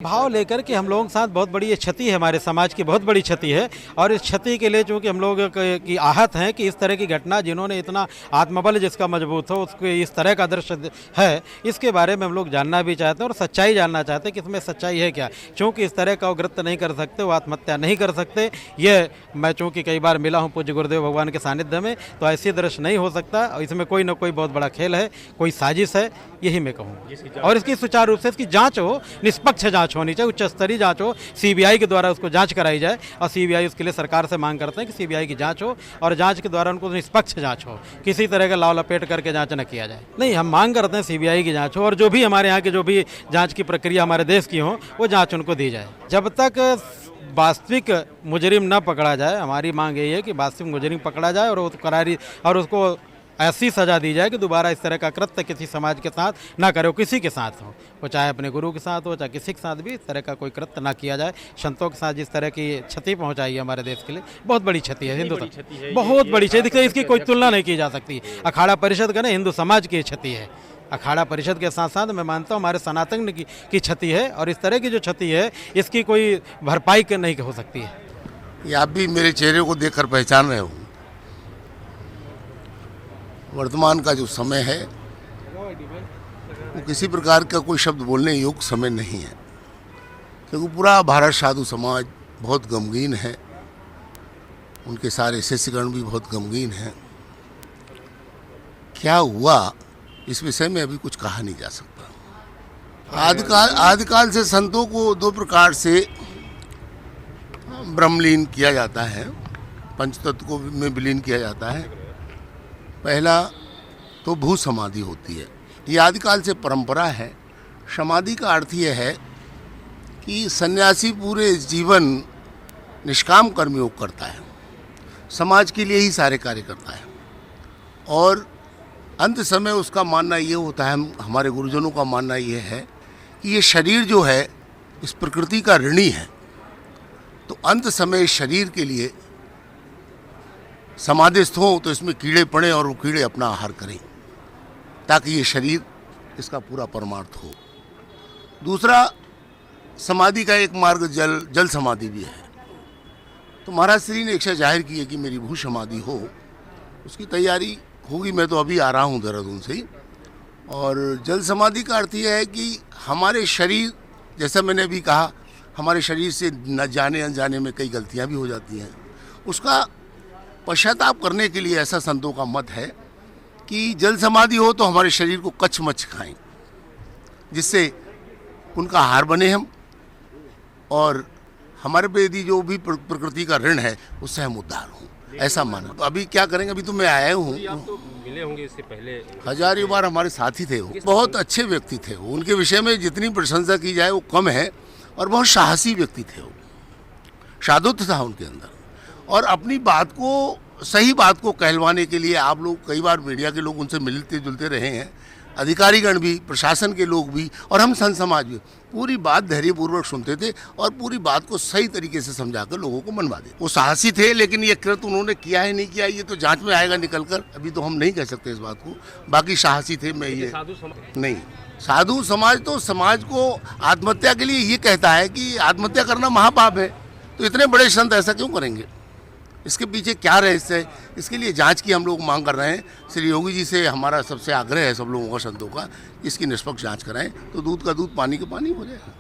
भाव लेकर के हम लोगों के साथ बहुत बड़ी ये क्षति है, हमारे समाज की बहुत बड़ी क्षति है। और इस क्षति के लिए चूँकि हम लोग की आहत हैं कि इस तरह की घटना, जिन्होंने इतना आत्मबल जिसका मजबूत हो, उसको इस तरह का दृश्य है, इसके बारे में हम लोग जानना भी चाहते हैं और सच्चाई जानना चाहते हैं कि इसमें सच्चाई है क्या। चूँकि इस तरह का वो कृत्य नहीं कर सकते, वो आत्महत्या नहीं कर सकते। ये मैं चूँकि कई बार मिला हूँ पूज्य गुरुदेव भगवान के सानिध्य में, तो ऐसी दृश्य नहीं हो सकता। और इसमें कोई ना कोई बहुत बड़ा खेल है, कोई साजिश है, यही मैं कहूँ। और इसकी सुचारू रूप से इसकी जाँच हो, निष्पक्ष जाँच होनी चाहिए, उच्च स्तरीय जांच हो, सीबीआई के द्वारा उसको जांच कराई जाए। और सीबीआई उसके लिए सरकार से मांग करते हैं कि सीबीआई की जांच हो और जांच के द्वारा उनको निष्पक्ष जांच हो, किसी तरह का लाव लपेट करके जांच न किया जाए। नहीं, हम मांग करते हैं सीबीआई की जांच हो और जो भी हमारे यहाँ की जो भी जांच की प्रक्रिया हमारे देश की हो, वो जांच उनको दी जाए। जब तक वास्तविक मुजरिम न पकड़ा जाए, हमारी मांग यही है कि वास्तविक मुजरिम पकड़ा जाए और वो करारी और उसको ऐसी सज़ा दी जाए कि दोबारा इस तरह का कृत्य किसी समाज के साथ ना करे, किसी के साथ हो, वो चाहे अपने गुरु के साथ हो, चाहे किसी के साथ भी इस तरह का कोई कृत्य ना किया जाए। संतों के साथ जिस तरह की क्षति पहुंचाई है हमारे देश के लिए, बहुत बड़ी क्षति है। हिंदू बहुत बड़ी क्षति, इसकी कोई तुलना नहीं की जा सकती। अखाड़ा परिषद का नहीं, हिंदू समाज की क्षति है। अखाड़ा परिषद के साथ साथ मैं मानता हूँ हमारे सनातन की क्षति है, और इस तरह की जो क्षति है इसकी कोई भरपाई नहीं हो सकती है। ये आप भी मेरे चेहरे को देखकर पहचान रहे हो। वर्तमान का जो समय है वो किसी प्रकार का कोई शब्द बोलने योग्य समय नहीं है, क्योंकि पूरा भारत साधु समाज बहुत गमगीन है, उनके सारे शिष्यगण भी बहुत गमगीन हैं। क्या हुआ इस विषय में अभी कुछ कहा नहीं जा सकता। आदिकाल से संतों को दो प्रकार से ब्रह्मलीन किया जाता है, पंचतत्व को में विलीन किया जाता है। पहला तो भू समाधि होती है, ये आदिकाल से परंपरा है। समाधि का अर्थ यह है कि सन्यासी पूरे जीवन निष्काम कर्मयोग करता है, समाज के लिए ही सारे कार्य करता है, और अंत समय उसका मानना ये होता है, हमारे गुरुजनों का मानना ये है कि ये शरीर जो है इस प्रकृति का ऋणी है, तो अंत समय शरीर के लिए समाधिस्थ हो तो इसमें कीड़े पड़े और वो कीड़े अपना आहार करें, ताकि ये शरीर इसका पूरा परमार्थ हो। दूसरा, समाधि का एक मार्ग जल समाधि भी है। तो महाराज श्री ने इच्छा जाहिर की है कि मेरी भू समाधि हो, उसकी तैयारी होगी। मैं तो अभी आ रहा हूँ देहरादून से ही। और जल समाधि का अर्थ यह है कि हमारे शरीर, जैसा मैंने अभी कहा, हमारे शरीर से न जाने अनजाने में कई गलतियाँ भी हो जाती हैं। उसका पश्चाताप करने के लिए ऐसा संतों का मत है कि जल समाधि हो तो हमारे शरीर को कच्छ मच्छ खाएं, जिससे उनका आहार बने हम, और हमारे पे यदि जो भी प्रकृति का ऋण है उससे हम उद्धार हों, ऐसा माना। तो अभी क्या करेंगे, अभी तो मैं आया हूँ। आप तो मिले होंगे इससे पहले, हजारों बार हमारे साथी थे, वो बहुत अच्छे व्यक्ति थे। उनके विषय में जितनी प्रशंसा की जाए वो कम है, और बहुत साहसी व्यक्ति थे वो, साधुत्व था उनके अंदर। और अपनी बात को, सही बात को कहलवाने के लिए आप लोग कई बार मीडिया के लोग उनसे मिलते जुलते रहे हैं, अधिकारीगण भी, प्रशासन के लोग भी, और हम संत समाज भी। पूरी बात धैर्यपूर्वक सुनते थे और पूरी बात को सही तरीके से समझाकर लोगों को मनवा देते। वो साहसी थे, लेकिन ये कृत्य उन्होंने किया है नहीं किया, ये तो जांच में आएगा निकल कर, अभी तो हम नहीं कह सकते इस बात को। बाकी साहसी थे। मैं ये नहीं, साधु समाज तो समाज को आत्महत्या के लिए ये कहता है कि आत्महत्या करना महापाप है, तो इतने बड़े संत ऐसा क्यों करेंगे? इसके पीछे क्या रहस्य है, इसके लिए जांच की हम लोग मांग कर रहे हैं। श्री योगी जी से हमारा सबसे आग्रह है, सब लोगों का, संतों का, इसकी निष्पक्ष जांच कराएं, तो दूध का दूध, पानी का पानी हो जाएगा।